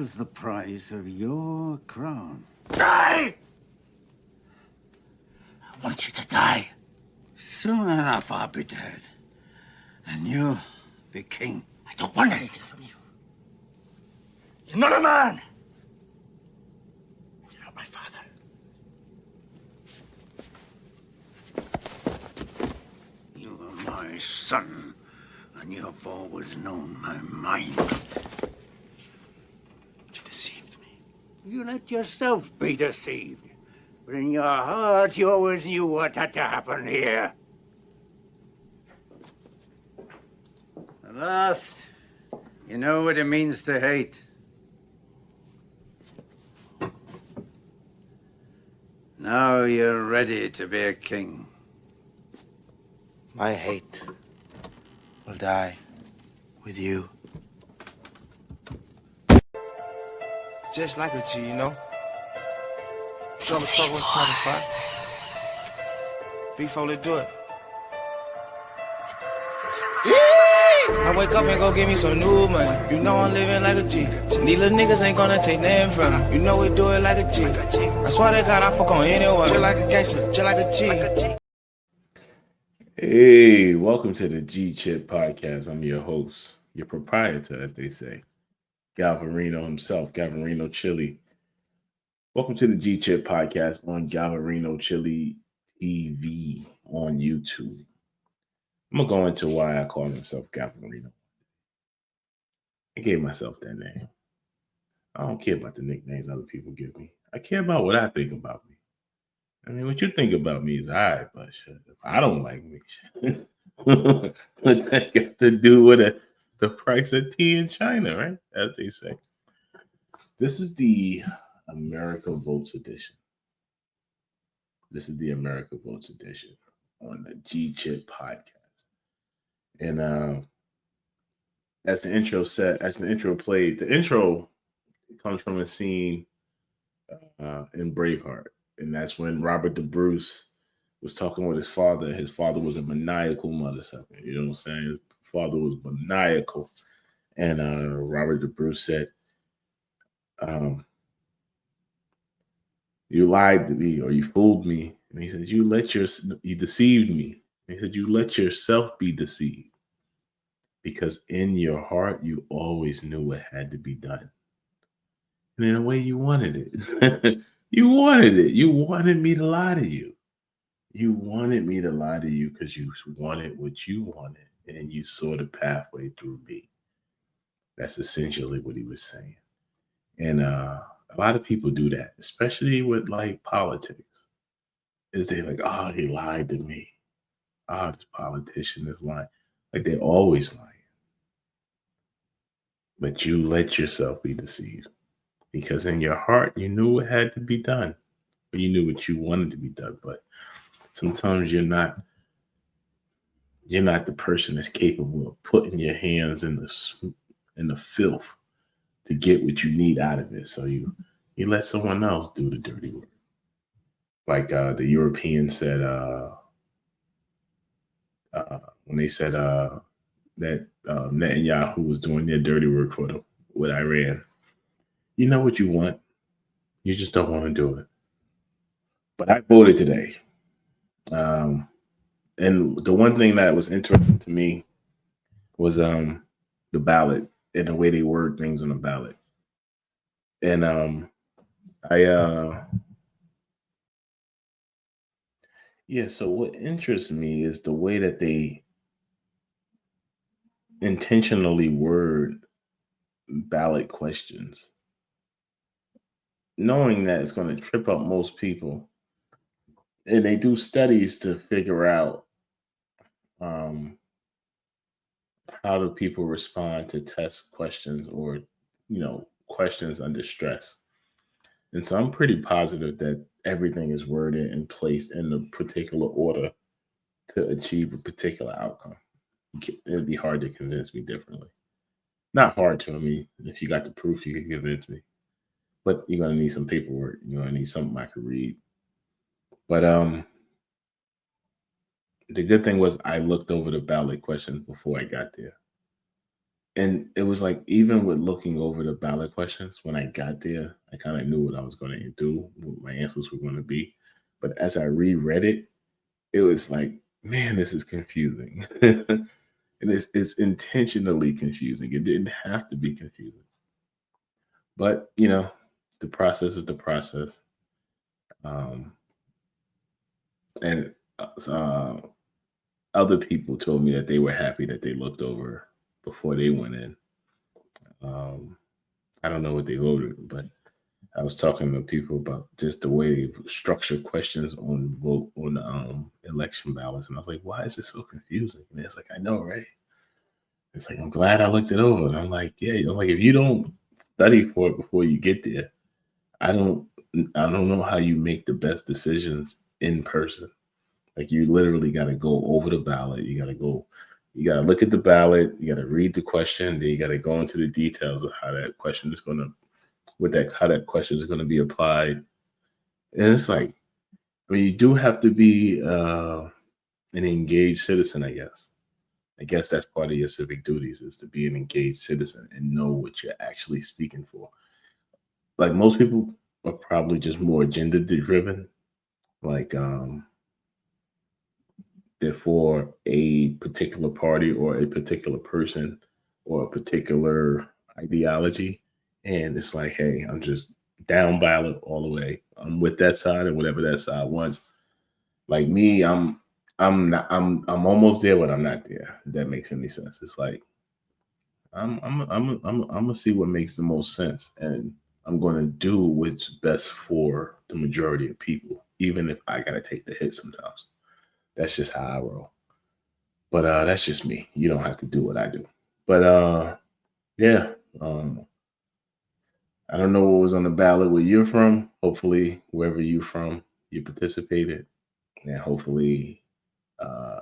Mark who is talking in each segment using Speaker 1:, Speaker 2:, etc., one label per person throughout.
Speaker 1: was the price of your crown.
Speaker 2: Die! I want you to die.
Speaker 1: Soon enough, I'll be dead. And you'll be king.
Speaker 2: I don't want anything from you. You're not a man. You're not my father.
Speaker 1: You are my son, and you have always known my mind.
Speaker 2: You deceived me.
Speaker 1: You let yourself be deceived. But in your heart, you always knew what had to happen here. At last, you know what it means to hate. Now you're ready to be a king.
Speaker 2: My hate will die with you.
Speaker 3: Just like a G, you know? Double talk was part of fire. Before they do it. I wake up and go give me some new money. You know I'm living like a G. These little niggas ain't gonna take nothing from me. You know we do it like a G. I swear to God I fuck on anyone. Just like a gangster, just like a G.
Speaker 4: Hey, welcome to the Chit podcast. I'm your host, your proprietor, as they say, Galvarino himself, Galvarino Chili. Welcome to the Chit podcast on Galvarino Chili TV on YouTube. I'm gonna go into why I call myself Galvarino. I gave myself that name. I don't care about the nicknames other people give me. I care about what I think about me. I mean, what you think about me is all right, but shit, if I don't like me, shit, what that got to do with the price of tea in China, right? As they say. This is the America Votes edition. This is the America Votes edition on the Chit podcast. And as the intro played, the intro comes from a scene in Braveheart. And that's when Robert the Bruce was talking with his father. His father was a maniacal mother sucker. You know what I'm saying? His father was maniacal. And Robert the Bruce said, you lied to me or you fooled me. And he said, you deceived me. And he said, you let yourself be deceived. Because in your heart, you always knew what had to be done. And in a way, you wanted it. You wanted it. You wanted me to lie to you. You wanted me to lie to you because you wanted what you wanted. And you saw the pathway through me. That's essentially what he was saying. And a lot of people do that, especially with like politics. Is they like, oh, he lied to me. Oh, this politician is lying. Like they're always lying. But you let yourself be deceived. Because in your heart, you knew what had to be done. Or you knew what you wanted to be done. But sometimes you're not the person that's capable of putting your hands in the filth to get what you need out of it. So you let someone else do the dirty work. Like the Europeans said when they said that Netanyahu was doing their dirty work for them with Iran. You know what you want. You just don't want to do it. But I voted today. And the one thing that was interesting to me was the ballot and the way they word things on the ballot. And so what interests me is the way that they intentionally word ballot questions, knowing that it's going to trip up most people. And they do studies to figure out how do people respond to test questions or, questions under stress. And so I'm pretty positive that everything is worded and placed in the particular order to achieve a particular outcome. It'd be hard to convince me differently. Not hard to me. If you got the proof, you can convince me. But you're going to need some paperwork. You're going to need something I could read. But the good thing was I looked over the ballot questions before I got there. And it was like, even with looking over the ballot questions, when I got there, I kind of knew what I was going to do, what my answers were going to be. But as I reread it, it was like, man, this is confusing. And it's intentionally confusing. It didn't have to be confusing. But, the process is the process. Um, and other people told me that they were happy that they looked over before they went in. Um, I don't know what they voted, but I was talking to people about just the way they structure questions on election ballots, and I was like, "Why is this so confusing?" And it's like, "I know, right?" It's like, I'm glad I looked it over, and I'm like, "Yeah, like if you don't study for it before you get there, I don't, I don't know how you make the best decisions in person. Like you literally got to go over the ballot. You got to look at the ballot. You got to read the question. Then you got to go into the details of how that question is going to how that question is going to be applied. And it's like, I mean, you do have to be an engaged citizen, I guess. I guess that's part of your civic duties is to be an engaged citizen and know what you're actually speaking for. Like most people are probably just more agenda driven. Like they're for a particular party or a particular person or a particular ideology. And it's like, hey, I'm just down ballot all the way. I'm with that side and whatever that side wants. Like me, I'm almost there, but I'm not there. If that makes any sense. It's like I'm gonna see what makes the most sense, and I'm gonna do what's best for the majority of people, even if I gotta take the hit sometimes. That's just how I roll. But that's just me. You don't have to do what I do. But yeah. I don't know what was on the ballot where you're from. Hopefully, wherever you're from, you participated, and hopefully, uh,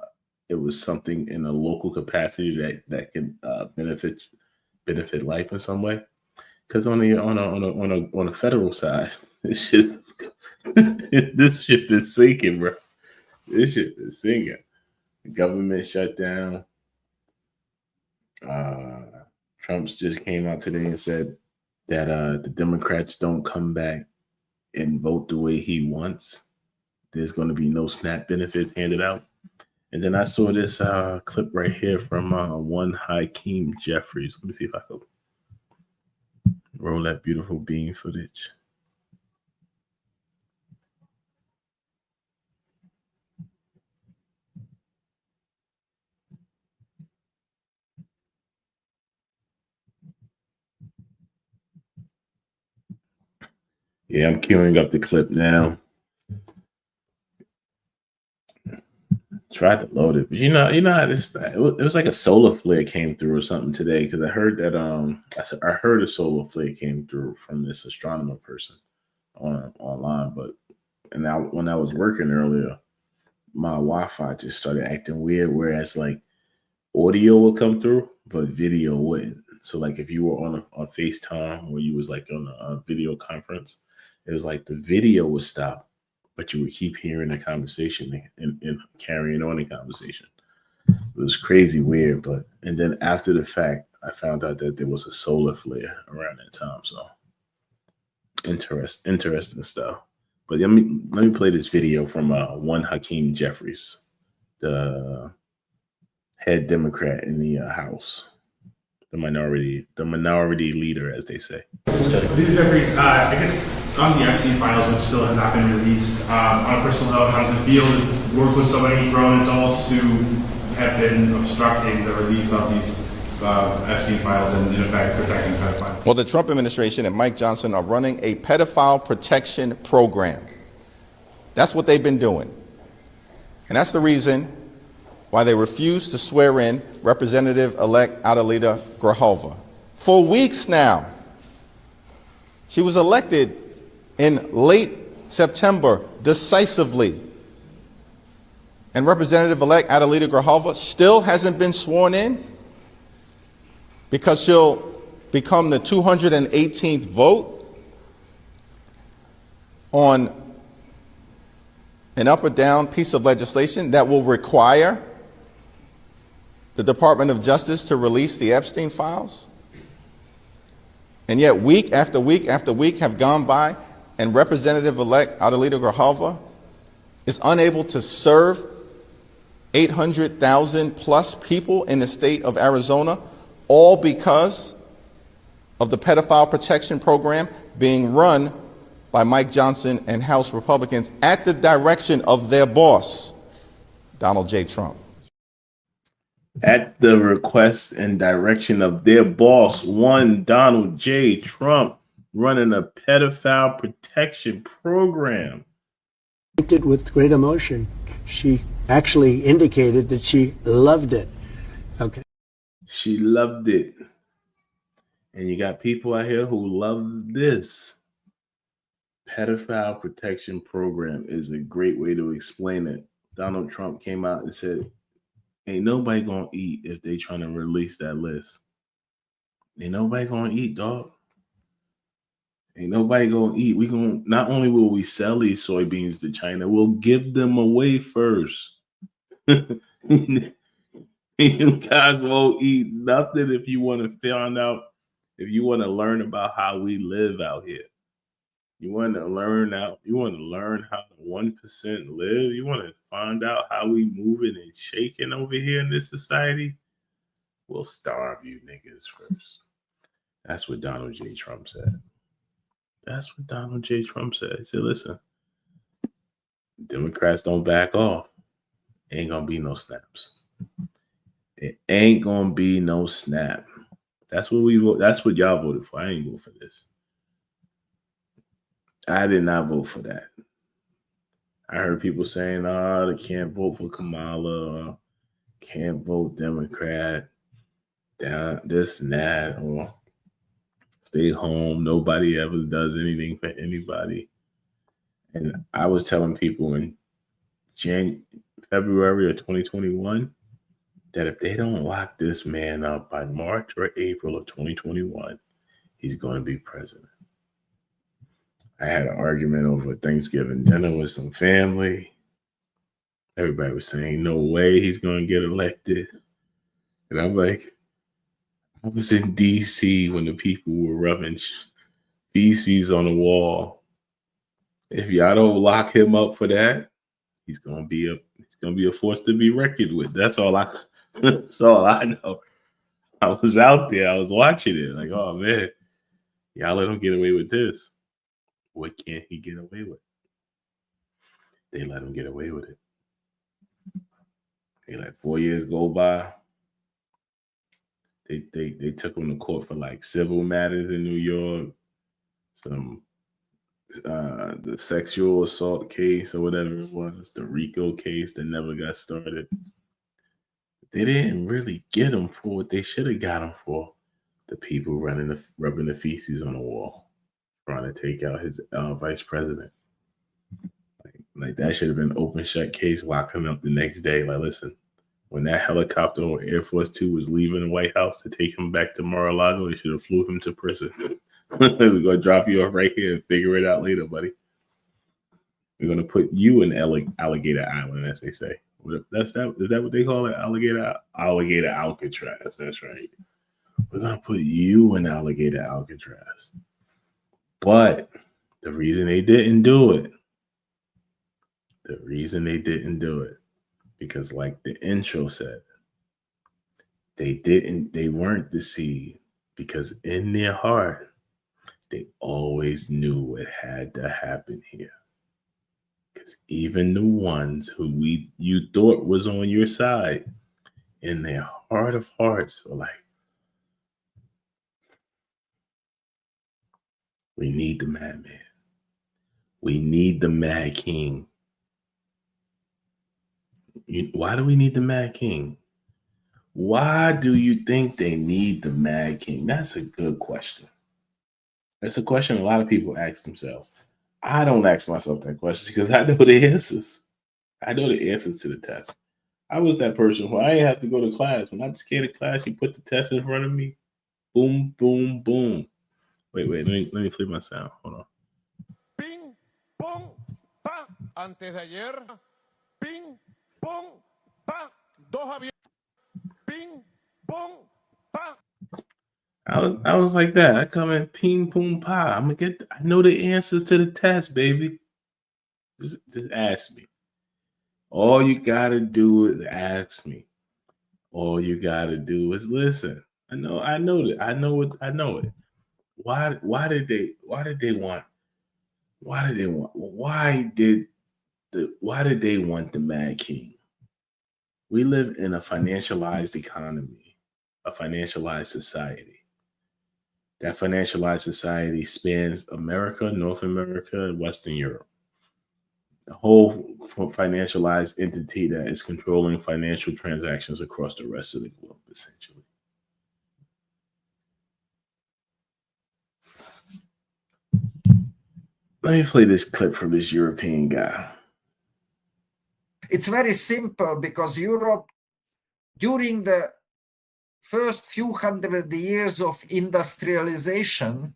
Speaker 4: it was something in a local capacity that can benefit life in some way. Because on a federal side, it's just this ship is sinking, bro. This ship is sinking. The government shut down. Uh, Trump's just came out today and said that the Democrats don't come back and vote the way he wants, there's going to be no SNAP benefits handed out. And then I saw this clip right here from one Hakeem Jeffries. Let me see if I can roll that beautiful bean footage. Yeah, I'm queuing up the clip now. Tried to load it, but you know how this it was like a solar flare came through or something today because I heard that I heard a solar flare came through from this astronomer person online, but and now when I was working earlier, my Wi-Fi just started acting weird. Whereas like audio would come through, but video wouldn't. So like if you were on FaceTime or you was like on a video conference, it was like the video would stop, but you would keep hearing the conversation and carrying on the conversation. It was crazy weird, but and then after the fact, I found out that there was a solar flare around that time. So interesting stuff. But let me play this video from one Hakeem Jeffries, the head Democrat in the House, the minority leader, as they say.
Speaker 5: Mr. Jeffries, I guess on the Epstein files, which still have not been released, on a personal note, how does it feel to work with so many grown adults who have been obstructing the release of these Epstein files and, in effect, protecting pedophiles?
Speaker 6: Well, the Trump administration and Mike Johnson are running a pedophile protection program. That's what they've been doing. And that's the reason why they refused to swear in Representative-elect Adelita Grijalva. For weeks now. She was elected in late September decisively. And Representative-elect Adelita Grijalva still hasn't been sworn in because she'll become the 218th vote on an up or down piece of legislation that will require the Department of Justice to release the Epstein files? And yet week after week after week have gone by and Representative-elect Adelita Grijalva is unable to serve 800,000 plus people in the state of Arizona, all because of the pedophile protection program being run by Mike Johnson and House Republicans at the direction of their boss, Donald J. Trump.
Speaker 4: At the request and direction of their boss, one Donald J. Trump, running a pedophile protection program.
Speaker 2: With great emotion. She actually indicated that she loved it. Okay.
Speaker 4: She loved it. And you got people out here who love this. Pedophile protection program is a great way to explain it. Donald Trump came out and said, ain't nobody gonna eat if they trying to release that list. Ain't nobody gonna eat, dog. Ain't nobody gonna eat. We gonna not only will we sell these soybeans to China, we'll give them away first. You guys won't eat nothing if you want to find out, if you want to learn about how we live out here. You want to learn how the 1% live. You want to find out how we moving and shaking over here in this society. We'll starve you niggas first. That's what Donald J. Trump said. That's what Donald J. Trump said. He said, listen, Democrats don't back off. Ain't gonna be no snaps. It ain't gonna be no snap. That's what we vote. That's what y'all voted for. I ain't vote for this. I did not vote for that. I heard people saying, they can't vote for Kamala, can't vote Democrat, this and that, or stay home. Nobody ever does anything for anybody. And I was telling people in February of 2021 that if they don't lock this man up by March or April of 2021, he's going to be president. I had an argument over Thanksgiving dinner with some family. Everybody was saying, no way he's going to get elected. And I'm like, I was in D.C. when the people were rubbing feces on the wall. If y'all don't lock him up for that, he's gonna be a force to be reckoned with. That's all I know. I was out there, I was watching it, like, oh man, y'all let him get away with this. What can't he get away with? They let him get away with it. They let 4 years go by. They took him to court for like civil matters in New York, some the sexual assault case or whatever it was, the RICO case that never got started. They didn't really get him for what they should have got him for. The people rubbing the feces on the wall, trying to take out his vice president. Like that should have been an open shut case, lock him up the next day. Like, listen, when that helicopter or Air Force 2 was leaving the White House to take him back to Mar-a-Lago, they should have flew him to prison. We're going to drop you off right here and figure it out later, buddy. We're going to put you in Alligator Island, as they say. Is that what they call it? Alligator Alcatraz. That's right. We're going to put you in Alligator Alcatraz. But the reason they didn't do it, because like the intro said, they weren't deceived, because in their heart, they always knew what had to happen here. Because even the ones who you thought was on your side, in their heart of hearts, were like, we need the madman. We need the Mad King. Why do we need the Mad King? Why do you think they need the Mad King? That's a good question. That's a question a lot of people ask themselves. I don't ask myself that question because I know the answers. I know the answers to the test. I was that person who I didn't have to go to class. When I was scared of class, you put the test in front of me. Boom, boom, boom. Wait. Let me play my sound. Hold on.
Speaker 7: Ping, pong, pa. Antes de ayer. Ping, pong, pa. 2 abiertos. Ping,
Speaker 4: I was like that. I come in ping boom pie. I know the answers to the test, baby. Just ask me. All you gotta do is ask me. All you gotta do is listen. I know that. I know it. Why did they want why did they want the Mad King? We live in a financialized economy, a financialized society. That financialized society spans America, North America, and Western Europe. The whole financialized entity that is controlling financial transactions across the rest of the globe, essentially. Let me play this clip from this European guy.
Speaker 8: It's very simple because Europe, during the first few hundred years of industrialization,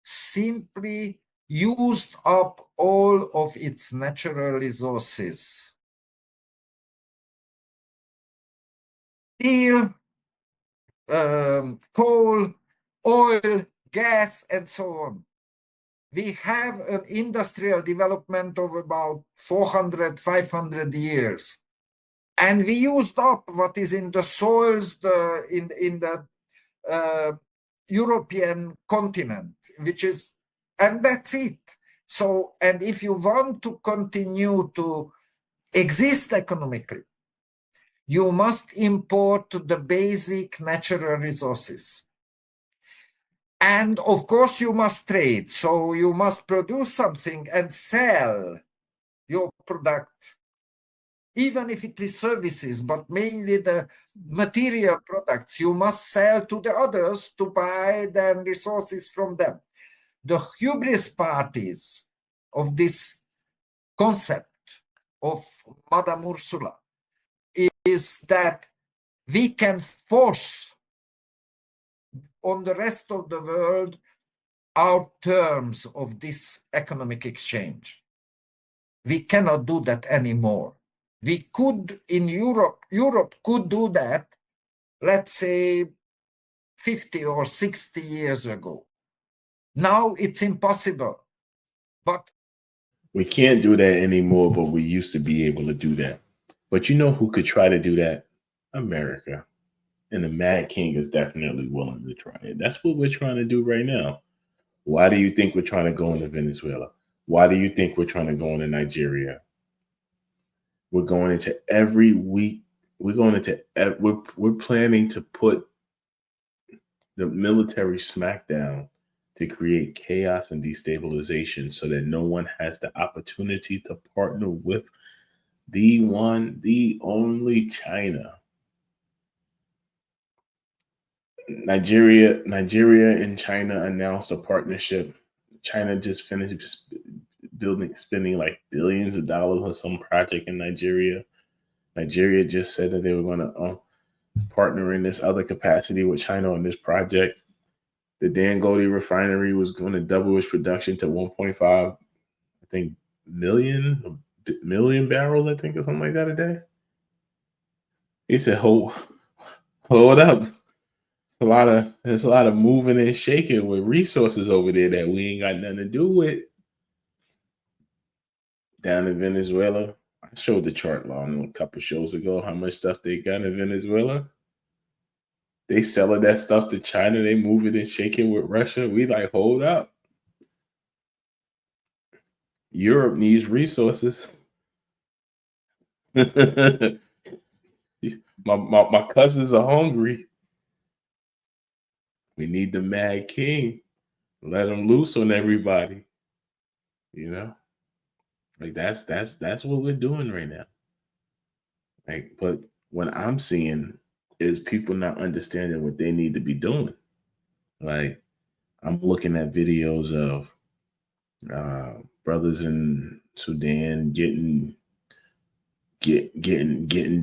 Speaker 8: simply used up all of its natural resources. Steel, coal, oil, gas, and so on. We have an industrial development of about 400, 500 years. And we used up what is in the soils in the European continent, and that's it. So, and if you want to continue to exist economically, you must import the basic natural resources. And of course, you must trade. So you must produce something and sell your product, even if it is services, but mainly the material products. You must sell to the others to buy the resources from them. The hubris parties of this concept of Madame Ursula is that we can force on the rest of the world our terms of this economic exchange. We cannot do that anymore. We could in Europe could do that, let's say 50 or 60 years ago. Now it's impossible. But
Speaker 4: we can't do that anymore, but we used to be able to do that. But you know who could try to do that? America. And the Mad King is definitely willing to try it. That's what we're trying to do right now. Why do you think we're trying to go into Venezuela? Why do you think we're trying to go into Nigeria? We're going into every week. We're planning to put the military smackdown to create chaos and destabilization so that no one has the opportunity to partner with the one, the only China. Nigeria and China announced a partnership. China just finished spending like billions of dollars on some project in Nigeria. Nigeria just said that they were going to partner in this other capacity with China on this project. The Dangote refinery was going to double its production to 1.5, I think, million barrels, I think, or something like that a day. He said, hold up. There's a lot of moving and shaking with resources over there that we ain't got nothing to do with. Down in Venezuela, I showed the chart long a couple shows ago how much stuff they got in Venezuela. They selling that stuff to China. They moving and shaking with Russia. We like, hold up. Europe needs resources. my cousins are hungry. We need the Mad King. Let him loose on everybody. You know, like that's what we're doing right now. Like, but what I'm seeing is people not understanding what they need to be doing. Like, I'm looking at videos of brothers in Sudan getting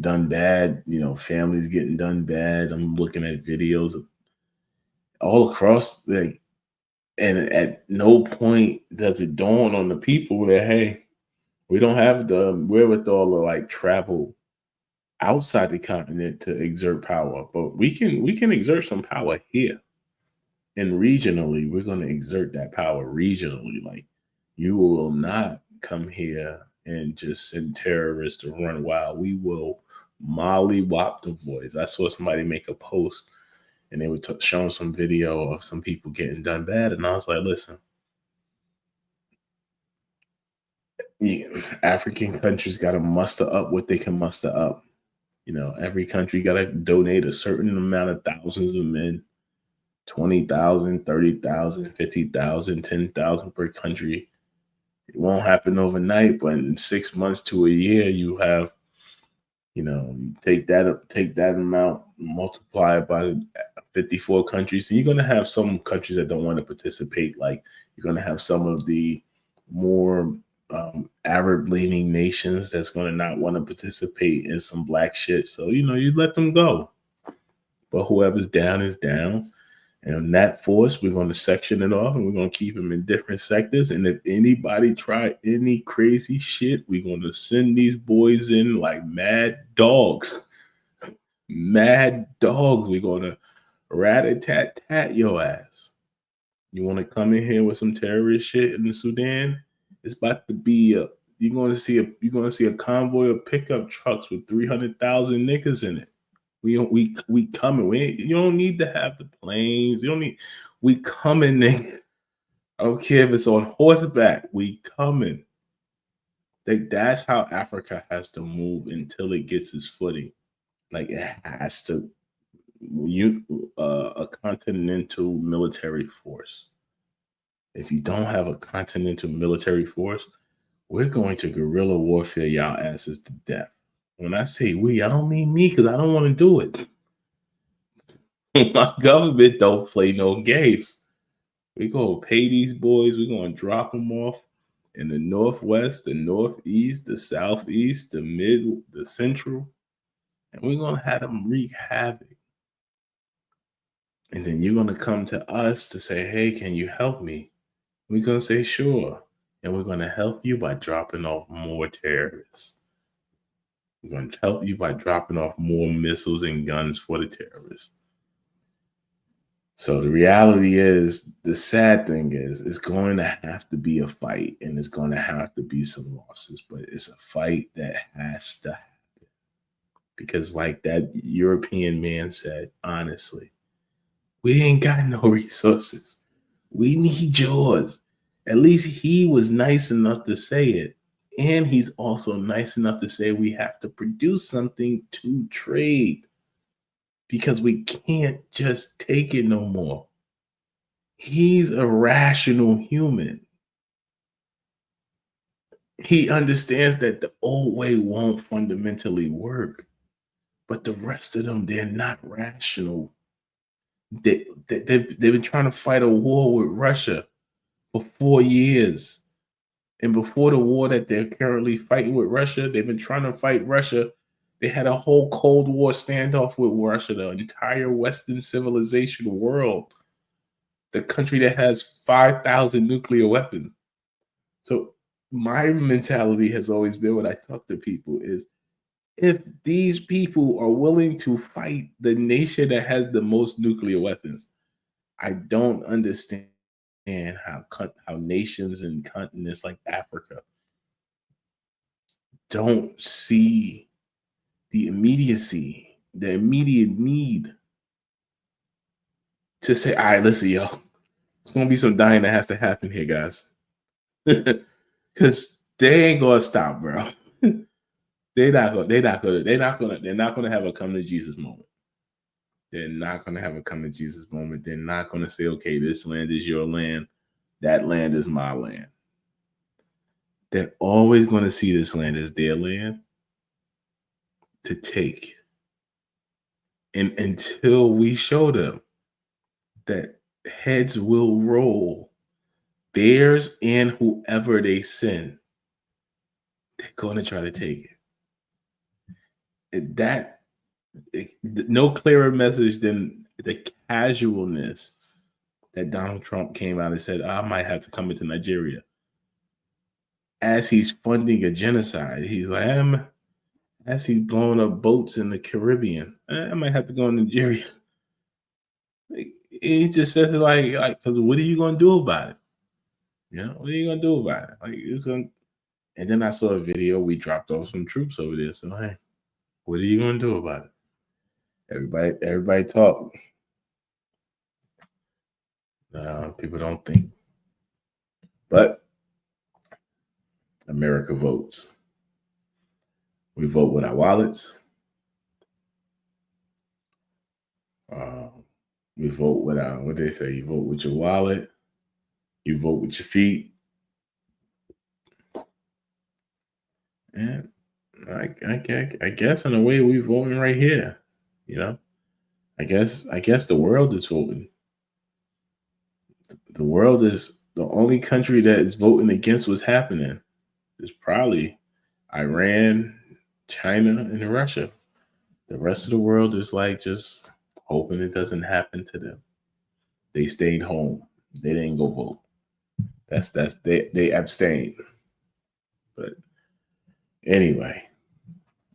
Speaker 4: done bad. You know, families getting done bad. I'm looking at videos of all across, like, and at no point does it dawn on the people that, hey, we don't have the wherewithal to like travel outside the continent to exert power, but we can exert some power here. And regionally, we're going to exert that power regionally. Like, you will not come here and just send terrorists to run wild. We will mollywop the boys. I saw somebody make a post and they were showing some video of some people getting done bad. And I was like, listen, African countries got to muster up what they can muster up. You know, every country got to donate a certain amount of thousands of men, 20,000, 30,000, 50,000, 10,000 per country. It won't happen overnight, but in 6 months to a year, you have, you know, take that amount, multiply it by 54 countries, and you're going to have some countries that don't want to participate. Like, you're going to have some of the more Arab-leaning nations that's going to not want to participate in some black shit. So, you know, you let them go. But whoever's down is down. And on that force, we're going to section it off and we're going to keep them in different sectors. And if anybody try any crazy shit, we're going to send these boys in like mad dogs. Mad dogs. We're going to rat-a-tat-tat your ass. You want to come in here with some terrorist shit in the Sudan? It's about to be you're going to see a convoy of pickup trucks with 300,000 niggas in it. We coming. You don't need to have the planes. You don't need. We coming, nigga. I don't care if it's on horseback. We coming. That's how Africa has to move until it gets its footing. Like, it has to. A continental military force. If you don't have a continental military force, we're going to guerrilla warfare y'all asses to death. When I say we, I don't mean me, because I don't want to do it. My government don't play no games. We gonna pay these boys. We're gonna drop them off in the northwest, the northeast, the southeast, the mid, the central, and we're gonna have them wreak havoc. And then you're gonna come to us to say, "Hey, can you help me?" We're gonna say, "Sure," and we're gonna help you by dropping off more terrorists. We're gonna help you by dropping off more missiles and guns for the terrorists. So the reality is, the sad thing is, it's going to have to be a fight and it's going to have to be some losses, but it's a fight that has to happen. Because like that European man said, honestly, we ain't got no resources. We need yours. At least he was nice enough to say it. And he's also nice enough to say we have to produce something to trade. Because we can't just take it no more. He's a rational human. He understands that the old way won't fundamentally work. But the rest of them, they're not rational. They've been trying to fight a war with Russia for 4 years. And before the war that they're currently fighting with Russia, they've been trying to fight Russia. They had a whole Cold War standoff with Russia, the entire Western civilization world, the country that has 5,000 nuclear weapons. So my mentality has always been, when I talk to people, is if these people are willing to fight the nation that has the most nuclear weapons, I don't understand how nations and continents like Africa don't see the immediacy, the immediate need to say, all right, listen, yo, it's gonna be some dying that has to happen here, guys. Because they ain't gonna stop, bro. They're not gonna have a come to Jesus moment. They're not gonna have a come to Jesus moment. They're not gonna say, okay, this land is your land, that land is my land. They're always gonna see this land as their land to take. And until we show them that heads will roll, theirs and whoever they send, they're going to try to take it. No clearer message than the casualness that Donald Trump came out and said, I might have to come into Nigeria. As he's funding a genocide, he's like, as he's blowing up boats in the Caribbean, I might have to go to Nigeria. Like, He just says it like, because what are you gonna do about it? You know, what are you gonna do about it? Like, it's gonna. And then I saw a video. We dropped off some troops over there. So hey, what are you gonna do about it? Everybody talk. People don't think, but America votes. We vote with our wallets. We vote with our, what they say, you vote with your wallet, you vote with your feet. And I guess in a way we voting right here. You know, I guess the world is voting. The world is the only country that is voting against what's happening. Is probably Iran, China, and Russia. The rest of the world is like just hoping it doesn't happen to them. They stayed home. They didn't go vote. That's they abstained. But anyway,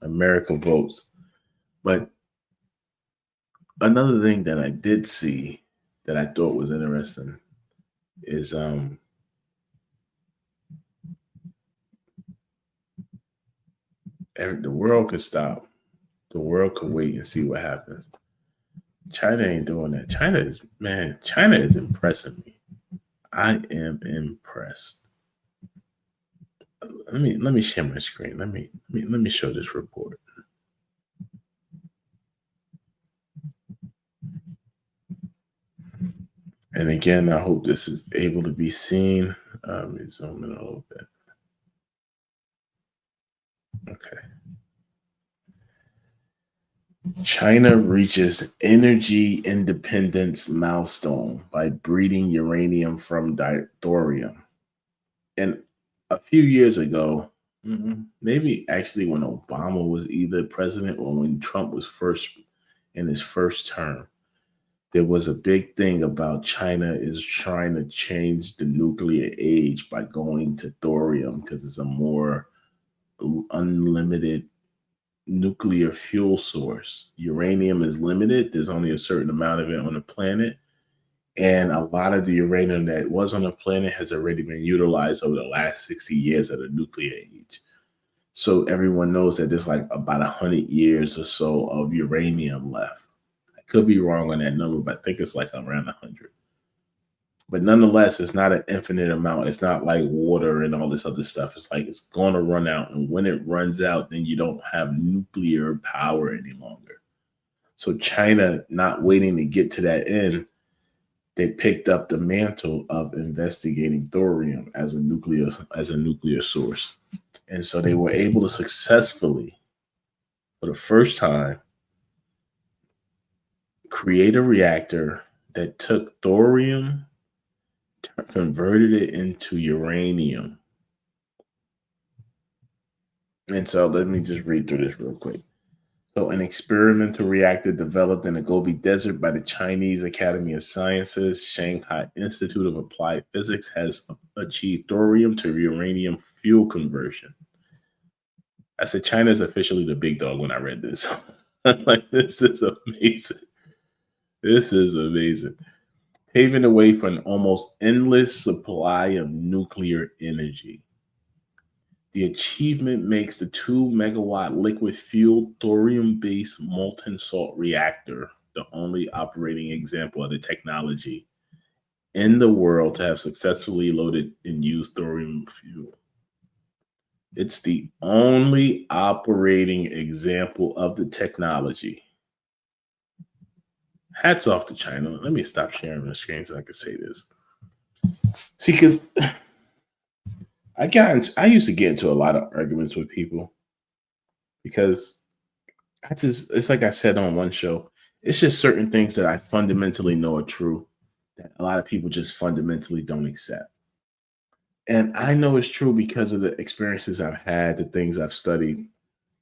Speaker 4: America votes. But another thing that I did see that I thought was interesting is the world could stop. The world could wait and see what happens. China ain't doing that. China is impressing me. I am impressed. Let me share my screen. Let me show this report. And again, I hope this is able to be seen. Let me zoom in a little bit. Okay. China reaches energy independence milestone by breeding uranium from thorium. And a few years ago, maybe actually when Obama was either president or when Trump was first in his first term, there was a big thing about China is trying to change the nuclear age by going to thorium because it's a more unlimited nuclear fuel source. Uranium is limited. There's only a certain amount of it on the planet. And a lot of the uranium that was on the planet has already been utilized over the last 60 years of the nuclear age. So everyone knows that there's like about 100 years or so of uranium left. I could be wrong on that number, but I think it's like around 100. But nonetheless, it's not an infinite amount. It's not like water and all this other stuff. It's like it's going to run out. And when it runs out, then you don't have nuclear power any longer. So China, not waiting to get to that end, they picked up the mantle of investigating thorium as a nuclear source. And so they were able to successfully, for the first time, create a reactor that took thorium, converted it into uranium. And so let me just read through this real quick. So an experimental reactor developed in the Gobi Desert by the Chinese Academy of Sciences, Shanghai Institute of Applied Physics has achieved thorium to uranium fuel conversion. I said China is officially the big dog when I read this. Like, this is amazing. This is amazing. Paving the way for an almost endless supply of nuclear energy. The achievement makes the 2-megawatt liquid-fueled thorium-based molten salt reactor the only operating example of the technology in the world to have successfully loaded and used thorium fuel. It's the only operating example of the technology. Hats off to China. Let me stop sharing the screen so I can say this. See, because I used to get into a lot of arguments with people because it's like I said on one show, it's just certain things that I fundamentally know are true that a lot of people just fundamentally don't accept. And I know it's true because of the experiences I've had, the things I've studied,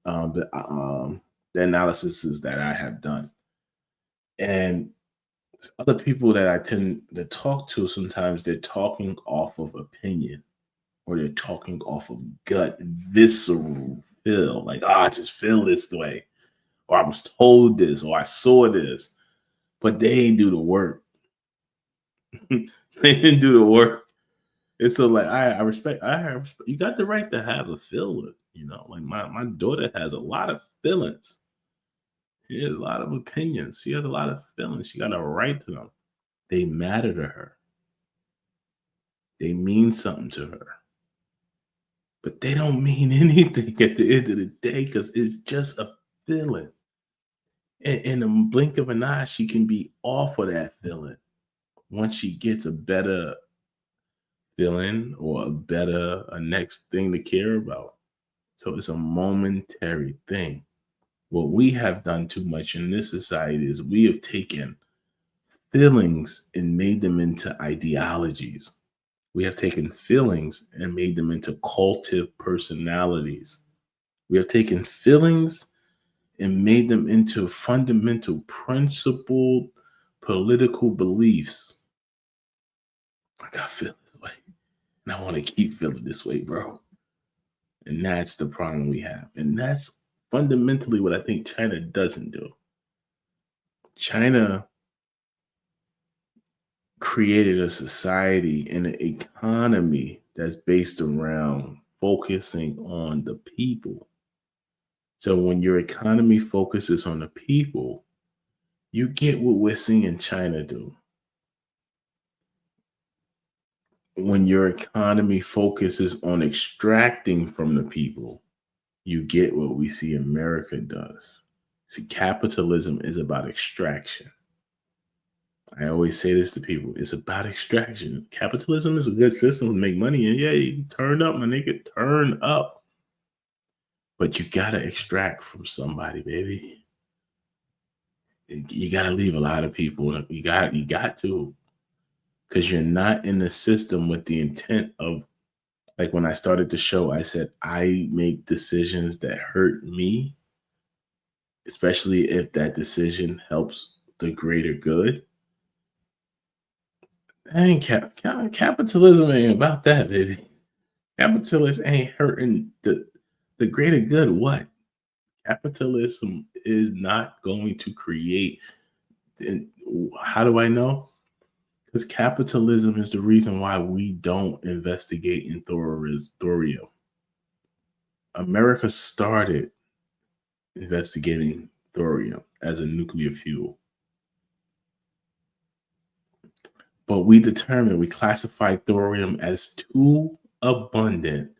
Speaker 4: the analyses that I have done. And other people that I tend to talk to, sometimes they're talking off of opinion or they're talking off of gut, visceral feel, like, I just feel this way, or I was told this, or I saw this, but they ain't do the work. They didn't do the work. And so, like, I respect. You got the right to have a feeling. Like my daughter has a lot of feelings. She has a lot of opinions. She has a lot of feelings. She got a right to them. They matter to her. They mean something to her. But they don't mean anything at the end of the day because it's just a feeling. In a blink of an eye, she can be off of that feeling once she gets a better feeling or a next thing to care about. So it's a momentary thing. What we have done too much in this society is we have taken feelings and made them into ideologies. We have taken feelings and made them into cultive personalities. We have taken feelings and made them into fundamental principled political beliefs. Like, I feel this way. And I want to keep feeling this way, bro. And that's the problem we have. And that's fundamentally what I think China doesn't do. China created a society and an economy that's based around focusing on the people. So when your economy focuses on the people, you get what we're seeing China do. When your economy focuses on extracting from the people, you get what we see America does. See, capitalism is about extraction. I always say this to people. It's about extraction. Capitalism is a good system to make money. And yeah, you turn up, my nigga, turn up. But you got to extract from somebody, baby. You got to leave a lot of people. You got to. Because you're not in the system with the intent of, like when I started the show, I said, I make decisions that hurt me, especially if that decision helps the greater good. Capitalism ain't about that, baby. Capitalism ain't hurting the greater good. What? Capitalism is not going to create. And how do I know? Because capitalism is the reason why we don't investigate in thorium. America started investigating thorium as a nuclear fuel. But we classified thorium as too abundant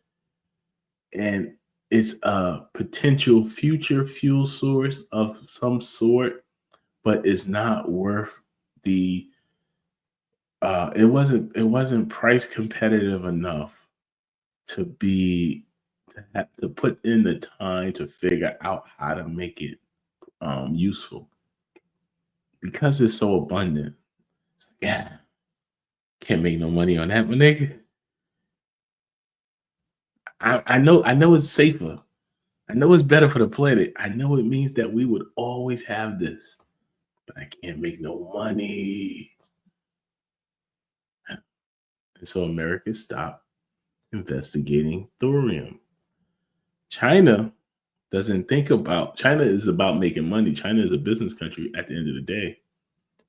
Speaker 4: and it's a potential future fuel source of some sort, but it's not worth the it wasn't price competitive enough to have to put in the time to figure out how to make it useful because it's so abundant. Yeah, can't make no money on that, my nigga. I know it's safer. I know it's better for the planet. I know it means that we would always have this, but I can't make no money. And so America stopped investigating thorium. China China is about making money. China is a business country at the end of the day,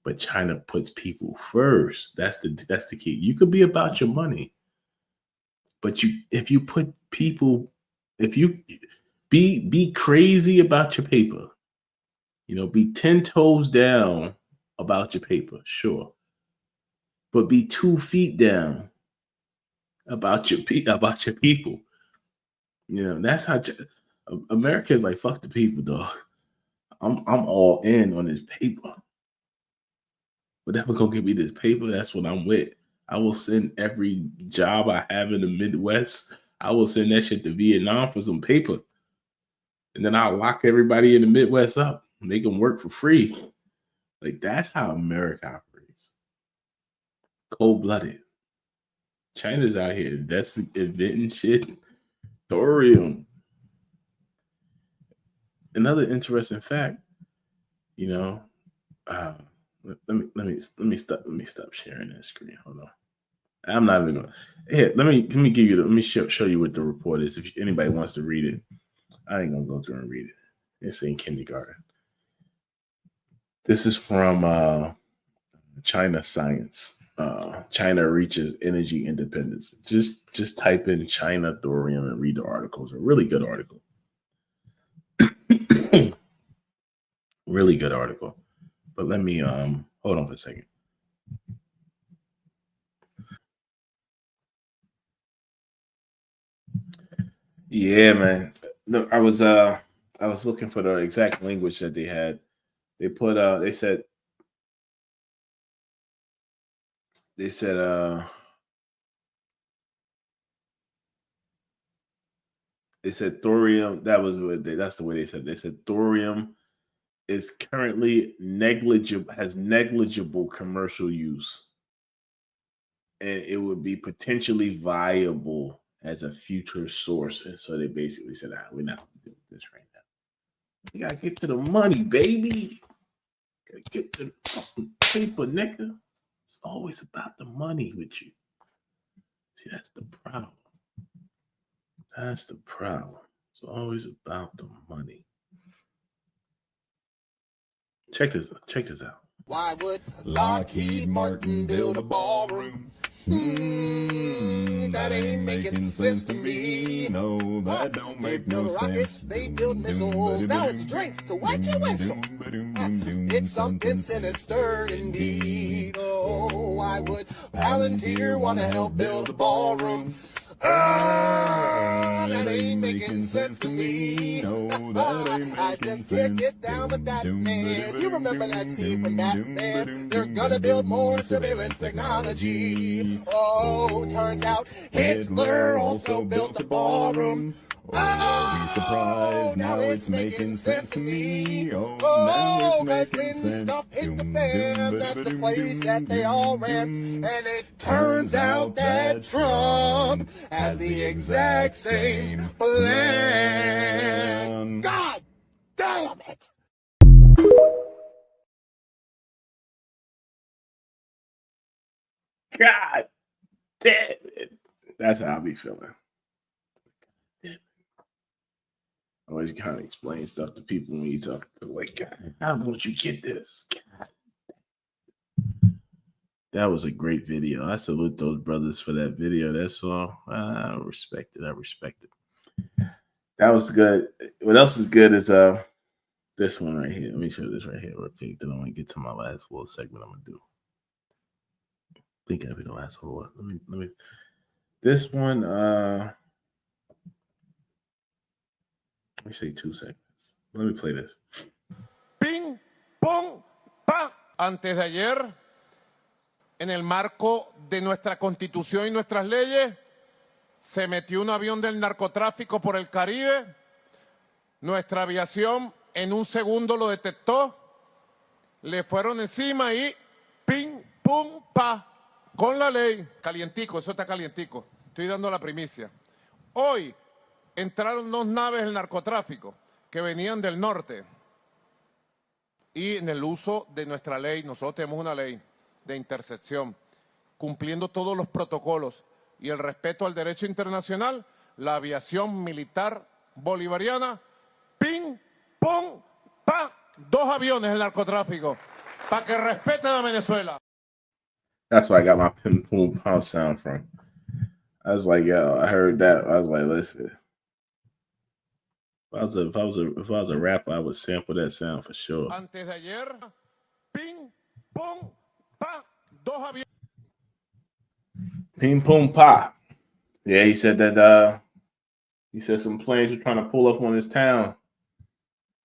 Speaker 4: but China puts people first. That's the key. You could be about your money, but if you put people, if you be crazy about your paper, be 10 toes down about your paper, sure, but be 2 feet down about your people. That's how America is like. Fuck the people, dog. I'm all in on this paper. Whatever gonna give me this paper, that's what I'm with. I will send every job I have in the Midwest. I will send that shit to Vietnam for some paper, and then I'll lock everybody in the Midwest up, make them work for free. Like that's how America operates. Cold blooded. China's out here. That's inventing shit. Thorium. Another interesting fact, let me stop sharing that screen. Hold on. I'm not even gonna. Here, let me give you. Let me show you what the report is. If anybody wants to read it, I ain't gonna go through and read it. It's in kindergarten. This is from China Science. China reaches energy independence. Just type in China thorium and read the article. It's a really good article. Really good article. But let me hold on for a second. Yeah, man. No, I was looking for the exact language that they had. They put they said thorium. That's the way they said. They said thorium is currently has negligible commercial use, and it would be potentially viable as a future source. And so they basically said, we're not going to do this right now. You gotta get to the money, baby. Gotta get to the fucking paper, nigga. It's always about the money with you. See, that's the problem. That's the problem. It's always about the money. Check this out.
Speaker 7: Why would Lockheed Martin build a ballroom? That ain't making sense to me.
Speaker 9: No, that don't make no sense.
Speaker 7: They build rockets, they build missiles. Now it's drinks to wet your whistle. It's something sinister indeed. Oh, why would Palantir want to help build a ballroom? That ain't making sense to me.
Speaker 9: No, that ain't making
Speaker 7: I just can't get down with that man. You remember that scene from Batman? They're gonna build more surveillance technology. Oh, turns out Hitler also built a ballroom.
Speaker 9: Oh, be surprised, now it's making sense to me.
Speaker 7: Oh,
Speaker 9: now it's
Speaker 7: when
Speaker 9: making sense.
Speaker 7: stuff hit the fan, that's the place that they all ran. And it turns out that Trump has the exact same plan. God damn it!
Speaker 4: God damn it. That's how I be feeling. I always kind of explain stuff to people when you talk to like, God, how won't you get this? God. That was a great video. I salute those brothers for that video. That song. I respect it. That was good. What else is good is this one right here. Let me show this right here real quick. Then I'm gonna get to my last little segment I'm gonna do. I think that'll be the last one. Let me this one let me say 2 seconds. Let me play this.
Speaker 7: Ping, pong, pa. Antes de ayer, en el marco de nuestra Constitución y nuestras leyes, se metió un avión del narcotráfico por el Caribe. Nuestra aviación en un segundo lo detectó. Le fueron encima y ping, pum, pa. Con la ley. Calientico, eso está calientico. Estoy dando la primicia. Hoy entraron 2 naves del narcotráfico que venían del norte. Y en el uso de nuestra ley, nosotros tenemos una ley de intercepción, cumpliendo todos los protocolos y el respeto al derecho internacional, la aviación militar bolivariana, ping, pong, pa, 2 aviones del narcotráfico, para que respeten a Venezuela.
Speaker 4: That's where I got my ping, boom, pow sound from. I was like, yo, I heard that. I was like, listen. If I was a rapper, I would sample that sound for sure.
Speaker 7: Antes de ayer, ping, pong, pa, 2 aviones.
Speaker 4: Ping, pong, pa. Yeah, he said that. He said some planes were trying to pull up on his town.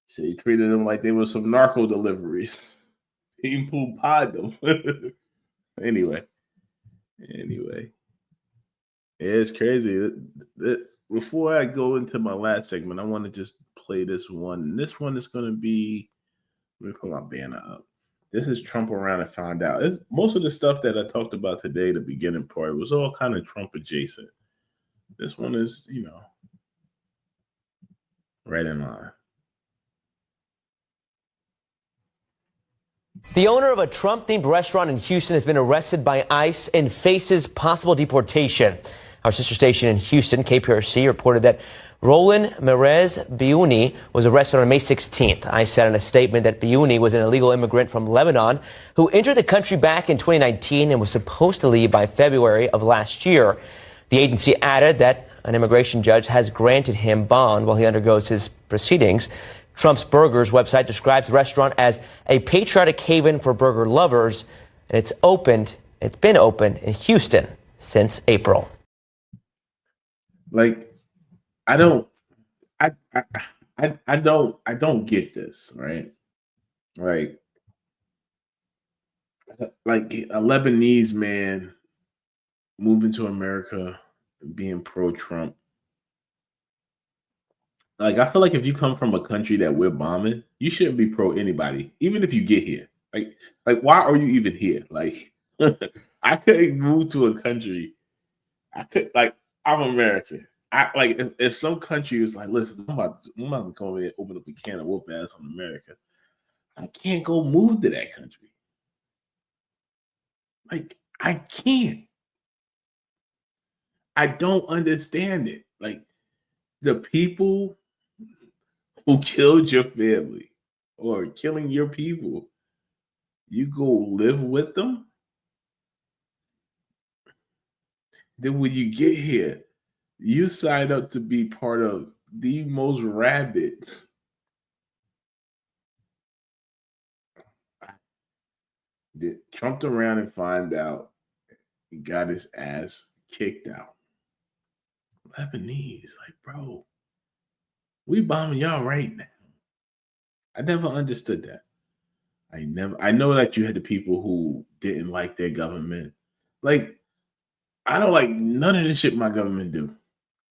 Speaker 4: He said he treated them like they were some narco deliveries. Ping, pong, pa, though. Anyway, yeah, it's crazy. Before I go into my last segment, I want to just play this one. This one is going to be, let me put my banner up. This is Trump Around and Found Out. Most of the stuff that I talked about today, the beginning part, was all kind of Trump adjacent. This one is, right in line.
Speaker 10: The owner of a Trump-themed restaurant in Houston has been arrested by ICE and faces possible deportation. Our sister station in Houston, KPRC, reported that Roland Merez Biouni was arrested on May 16th. ICE said in a statement that Biouni was an illegal immigrant from Lebanon who entered the country back in 2019 and was supposed to leave by February of last year. The agency added that an immigration judge has granted him bond while he undergoes his proceedings. Trump's Burgers website describes the restaurant as a patriotic haven for burger lovers, and it's been open in Houston since April.
Speaker 4: Like, I don't get this, right? Like a Lebanese man moving to America and being pro-Trump. Like, I feel like if you come from a country that we're bombing, you shouldn't be pro anybody, even if you get here. Like why are you even here? Like, I couldn't move to a country. I'm American. If some country was like, listen, I'm about to come over here and open up a can of whoop ass on America. I can't go move to that country. Like, I can't. I don't understand it. Like, the people who killed your family or killing your people, you go live with them. Then when you get here, you sign up to be part of the most rabid. Trumped around and find out he got his ass kicked out. Lebanese, like, bro, we bombing y'all right now. I never understood that. I know that you had the people who didn't like their government. Like, I don't like none of the shit my government do.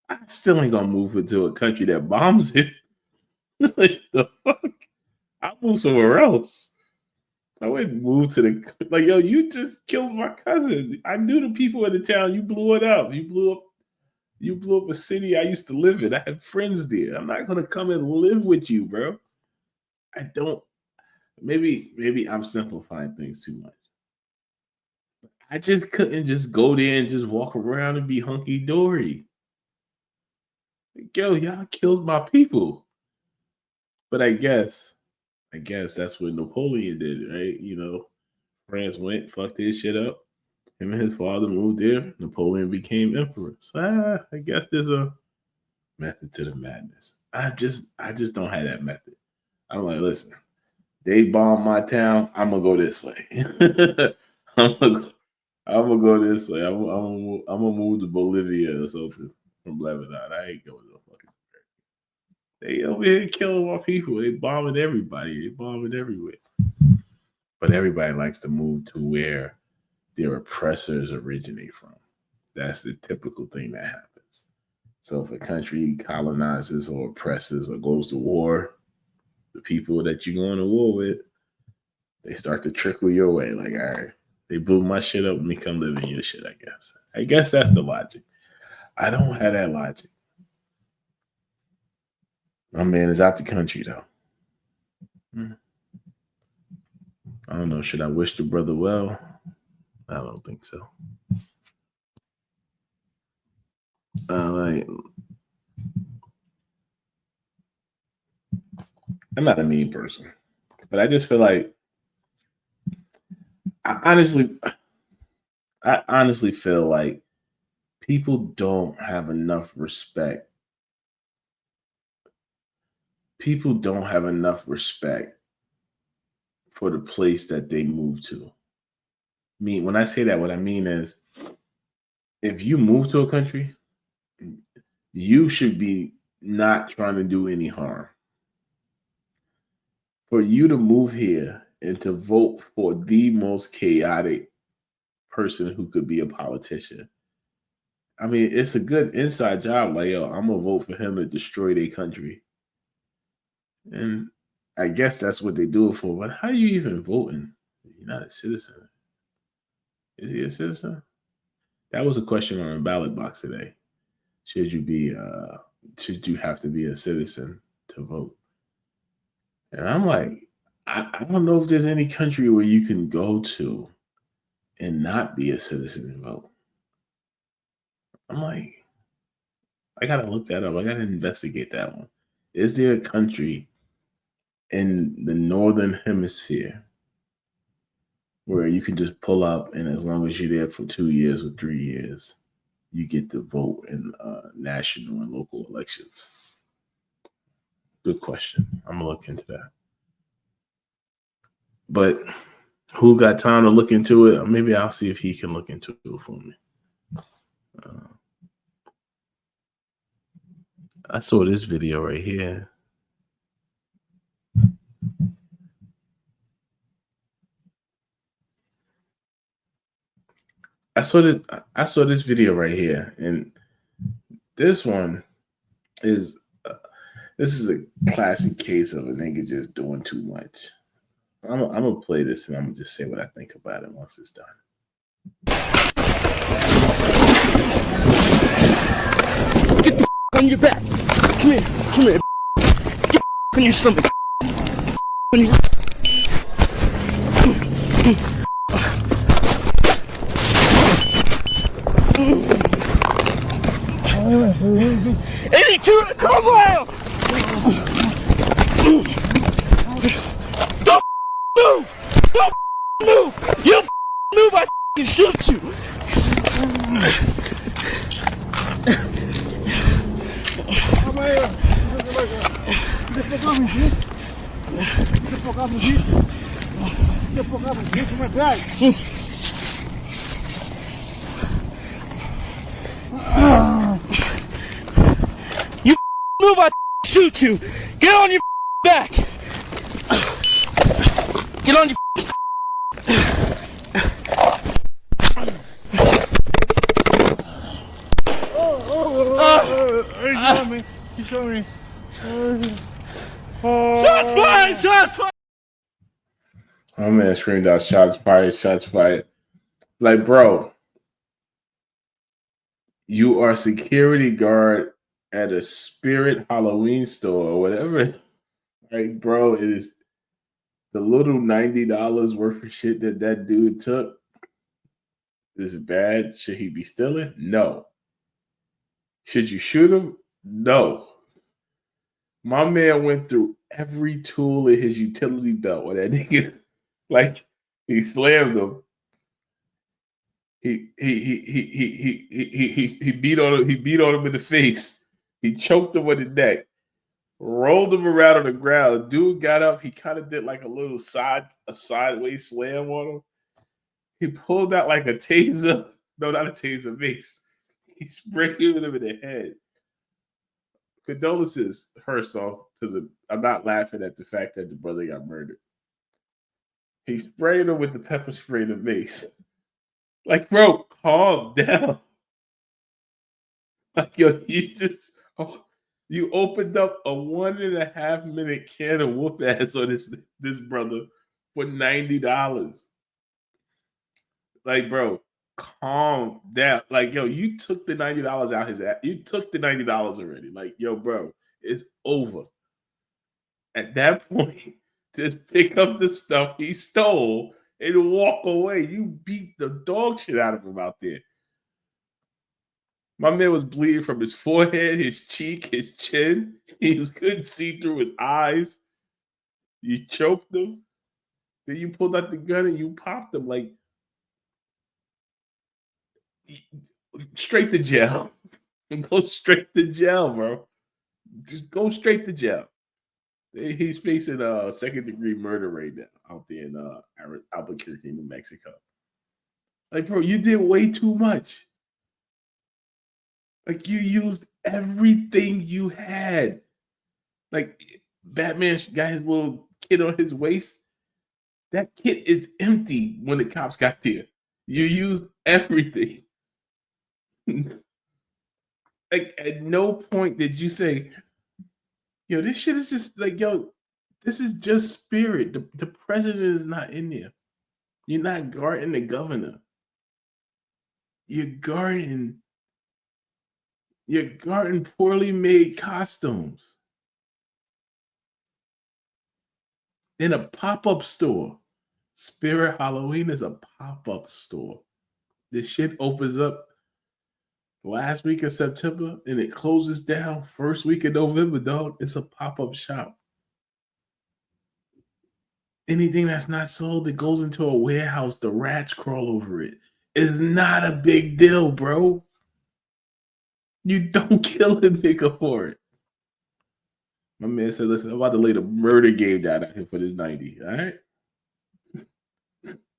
Speaker 4: I still ain't gonna move into a country that bombs it. Like, the fuck? I'll move somewhere else. I wouldn't move to yo, you just killed my cousin. I knew the people in the town. You blew it up. You blew up a city I used to live in. I had friends there. I'm not gonna come and live with you, bro. I don't. Maybe I'm simplifying things too much. I just couldn't just go there and just walk around and be hunky dory. Yo, y'all killed my people. But I guess that's what Napoleon did, right? You know, France went, fucked his shit up. Him and his father moved there. Napoleon became emperor. So I guess there's a method to the madness. I just don't have that method. I'm like, listen, they bombed my town. I'm gonna go this way. I'm gonna go this way. I'm gonna move to Bolivia or something from Lebanon. I ain't going to no fucking America. They over here killing our people. They bombing everybody. They bombing everywhere. But everybody likes to move to where their oppressors originate from. That's the typical thing that happens. So if a country colonizes or oppresses or goes to war, the people that you're going to war with, they start to trickle your way. Like, all right, they blew my shit up. Let me come live in your shit, I guess. I guess that's the logic. I don't have that logic. My man is out the country, though. I don't know. Should I wish the brother well? I don't think so. I'm not a mean person, but I just feel like I honestly feel like people don't have enough respect. People don't have enough respect for the place that they move to. When I say that, what I mean is if you move to a country, you should be not trying to do any harm. For you to move here and to vote for the most chaotic person who could be a politician. I mean, it's a good inside job. Like, yo, I'm gonna vote for him to destroy their country. And I guess that's what they do it for. But how are you even voting? You're not a citizen. Is he a citizen? That was a question on a ballot box today. Should you have to be a citizen to vote? And I'm like, I don't know if there's any country where you can go to and not be a citizen and vote. I'm like, I gotta look that up. I gotta investigate that one. Is there a country in the northern hemisphere where you can just pull up, and as long as you're there for 2 years or 3 years, you get to vote in national and local elections? Good question. I'm gonna look into that. But who got time to look into it? Maybe I'll see if he can look into it for me. I saw this video right here. I saw this video right here, and this one is this is a classic case of a nigga just doing too much. I'm gonna play this, and I'm gonna just say what I think about it once it's done.
Speaker 11: Get the on your back. Come here. Get on your stomach. On your... 82 in the compound! Don't move! Don't move! You move, I can shoot you! You move, I shoot you. Get on your back. Get on your. He shot me. Shots fired! Shots fired!
Speaker 4: Oh man, screamed out shots fired, shots fired. Like, bro, you are security guard at a Spirit Halloween store or whatever. Right, bro, it is the little $90 worth of shit that dude took. Is bad. Should he be stealing? No. Should you shoot him? No. My man went through every tool in his utility belt with that nigga. Like, he slammed him. He beat on him. He beat on him in the face. He choked him with the neck. Rolled him around on the ground. Dude got up. He kind of did like a sideways slam on him. He pulled out like a taser. No, not a taser, mace. He sprayed him in the head. Condolences, first off, I'm not laughing at the fact that the brother got murdered. He sprayed him with the pepper spray and the mace. Like, bro, calm down. Like, yo, you opened up a 1.5 minute can of whoop ass on this brother for $90. Like, bro, calm down. Like, yo, you took the $90 out his ass. You took the $90 already. Like, yo, bro, it's over. At that point, just pick up the stuff he stole and walk away. You beat the dog shit out of him out there. My man was bleeding from his forehead, his cheek, his chin. He couldn't see through his eyes. You choked him. Then you pulled out the gun and you popped him. Like, straight to jail. Go straight to jail, bro. Just go straight to jail. He's facing second-degree murder right now out there in Albuquerque, New Mexico. Like, bro, you did way too much. Like, you used everything you had. Like, Batman got his little kit on his waist. That kit is empty when the cops got there. You used everything. Like, at no point did you say, yo, this shit is just like, yo, this is just spirit. The president is not in there. You're not guarding the governor. You're guarding poorly made costumes in a pop-up store. Spirit Halloween is a pop-up store. This shit opens up last week of September, and it closes down first week of November, dog. It's a pop-up shop. Anything that's not sold that goes into a warehouse, the rats crawl over it. It's not a big deal, bro. You don't kill a nigga for it. My man said, listen, I'm about to lay the murder game down out here for this 90, all right?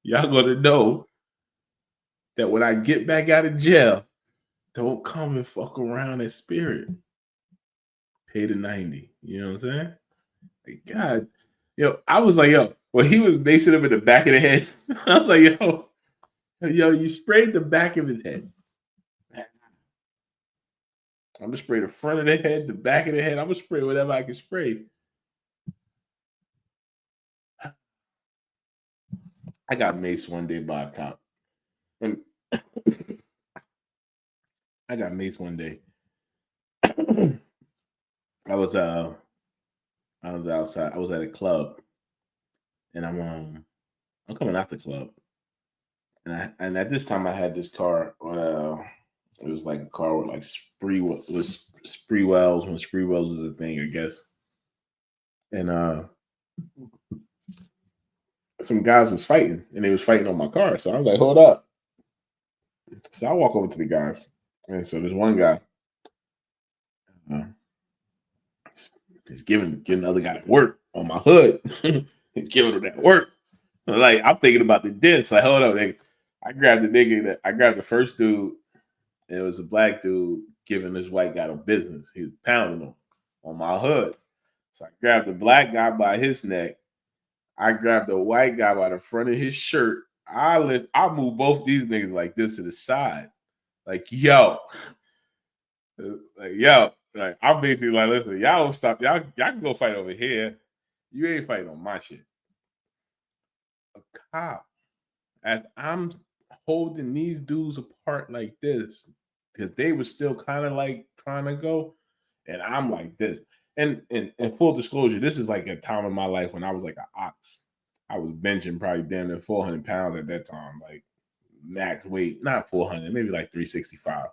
Speaker 4: Y'all gonna know that when I get back out of jail, don't come and fuck around at Spirit. Pay the 90. You know what I'm saying? Like, God, I was like, when he was macing him in the back of the head, I was like, you sprayed the back of his head. I'm gonna spray the front of the head, the back of the head. I'm gonna spray whatever I can spray. I got maced one day by a cop. And I got maced one day. I was outside. I was at a club, and I'm coming out the club, and at this time I had this car. It was like a car with like Spreewells when Spreewells was a thing, I guess. And some guys was fighting, and they was fighting on my car. So I'm like, hold up. So I walk over to the guys, and so there's one guy. He's giving the other guy that work on my hood. He's giving him that work. Like, I'm thinking about the dents. Like, hold up, nigga. I grabbed the first dude. And it was a black dude giving this white guy a business. He was pounding him on my hood. So I grabbed the black guy by his neck. I grabbed the white guy by the front of his shirt. I moved both these niggas like this to the side. Like, yo. Like, I'm basically like, listen, y'all don't stop. Y'all can go fight over here. You ain't fighting on my shit. A cop, as I'm holding these dudes apart like this, because they were still kind of like trying to go, and I'm like this. And full disclosure, this is like a time in my life when I was like an ox. I was benching probably damn near 400 pounds at that time, like max weight, not 400, maybe like 365.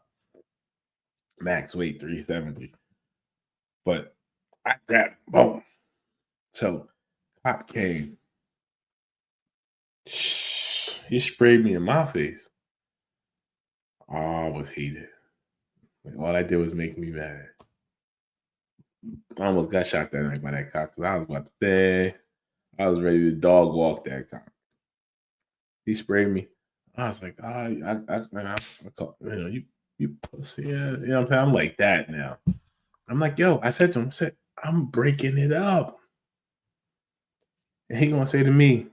Speaker 4: Max weight 370. But I grabbed, boom. So cop came. He sprayed me in my face. Oh, I was heated. All I did was make me mad. I almost got shot that night by that cop because I was about to bang. I was ready to dog walk that cop. He sprayed me. I was like, you pussy. Yeah. You know what I'm saying? I'm like that now. I'm like, yo, I said to him, I'm breaking it up. And he gonna say to me,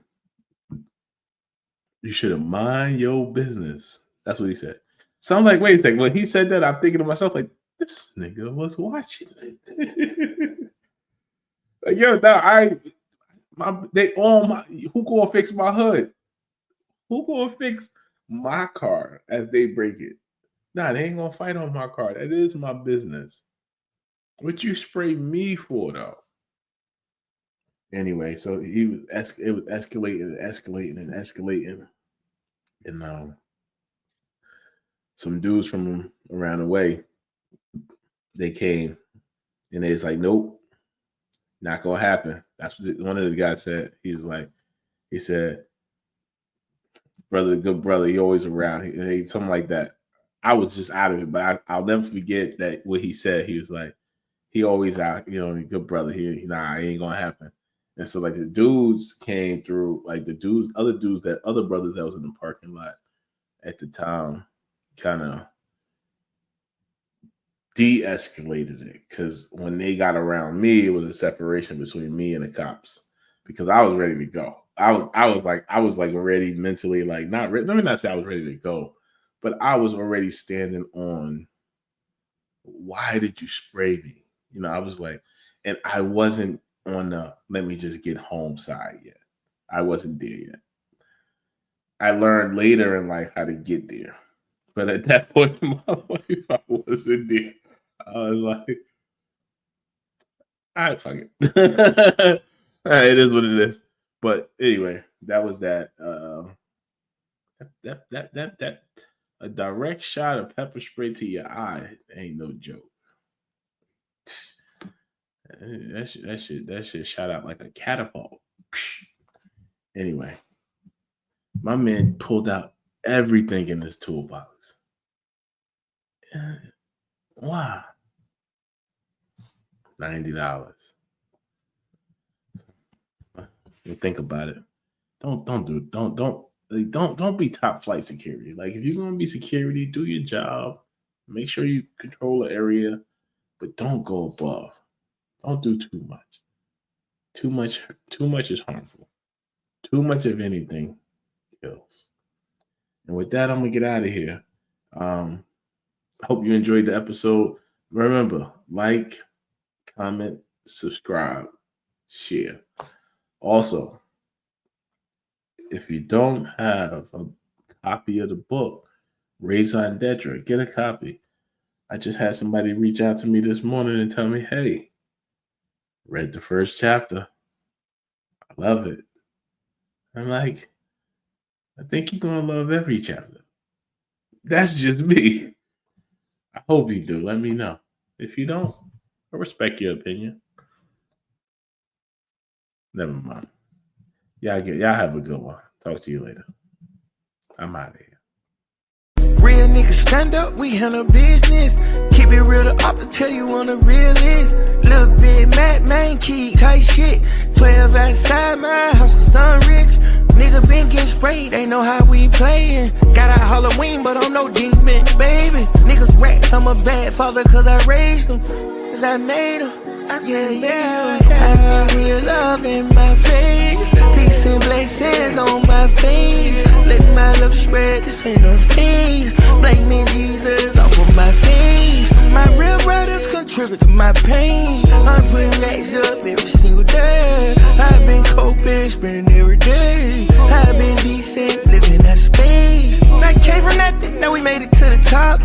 Speaker 4: you should have mind your business. That's what he said. So I'm like, wait a second. When he said that, I'm thinking to myself, like, this nigga was watching. Like, yo, who gonna fix my hood? Who gonna fix my car as they break it? Nah, they ain't gonna fight on my car. That is my business. What you spray me for, though? Anyway, so it was escalating. And some dudes from around the way, they came, and they was like, nope, not gonna happen. That's what one of the guys said. He said, brother, good brother, he always around. Something like that. I was just out of it, but I'll never forget that what he said. He was like, he always out, good brother. It ain't gonna happen. And so like the dudes came through, like other brothers that was in the parking lot at the time kind of de-escalated it, because when they got around me, it was a separation between me and the cops, because I was ready to go. I was like already mentally, like, not ready. Let me not say I was ready to go, but I was already standing on, why did you spray me? I was like, and I wasn't on the let me just get home side yet. I wasn't there yet. I learned later in life how to get there. But at that point in my life, I wasn't there. I was like, all right, fuck it. All right, it is what it is. But anyway, that was that. A direct shot of pepper spray to your eye ain't no joke. That shit shot out like a catapult. Anyway, my man pulled out everything in his toolbox. Wow. $90. You think about it. Don't be top flight security. Like, if you're gonna be security, do your job. Make sure you control the area, but don't go above. Don't do too much. Too much is harmful. Too much of anything kills. And with that, I'm gonna get out of here. Hope you enjoyed the episode. Remember, like, comment, subscribe, share. Also, if you don't have a copy of the book, Raison d'Etre, get a copy. I just had somebody reach out to me this morning and tell me, hey, read the first chapter. I love it. I'm like, I think you're going to love every chapter. That's just me. I hope you do. Let me know. If you don't, I respect your opinion. Never mind. Y'all have a good one. Talk to you later. I'm out of here.
Speaker 3: Real niggas stand up, we handle business. Keep it real to up to tell you on the realest. Little bit mad, man, keep tight shit. 12 outside my house, cause I'm rich. Nigga been getting sprayed, they know how we playin'. Got out Halloween, but I'm no demon, baby. Niggas rats, I'm a bad father cause I raised them. Cause I made them. Yeah. I need real love in my face. Peace and blessings on my face. Let my love spread, this ain't no phase. Blaming Jesus off of my face. My real brothers contribute to my pain. I'm putting racks up every single day. I've been coping, spending every day. I've been decent, living out of space. I came from nothing, now we made it to the top.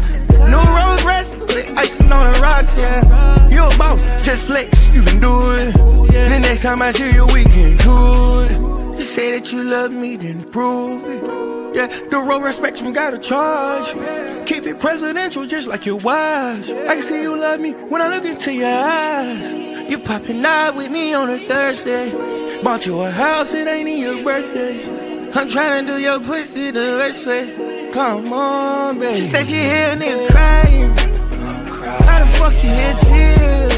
Speaker 3: New Rose rest with icing on the rocks, yeah. You a boss, just flex, you can do it. The next time I see you, we can do it. You say that you love me, then prove it. Yeah, the road respect you gotta charge. Keep it presidential just like your wives. I can see you love me when I look into your eyes. You popping out with me on a Thursday. Bought you a house, it ain't in your birthday. I'm trying to do your pussy the worst way. Come on, baby. She said she hear a nigga crying. How the fuck you hear tears?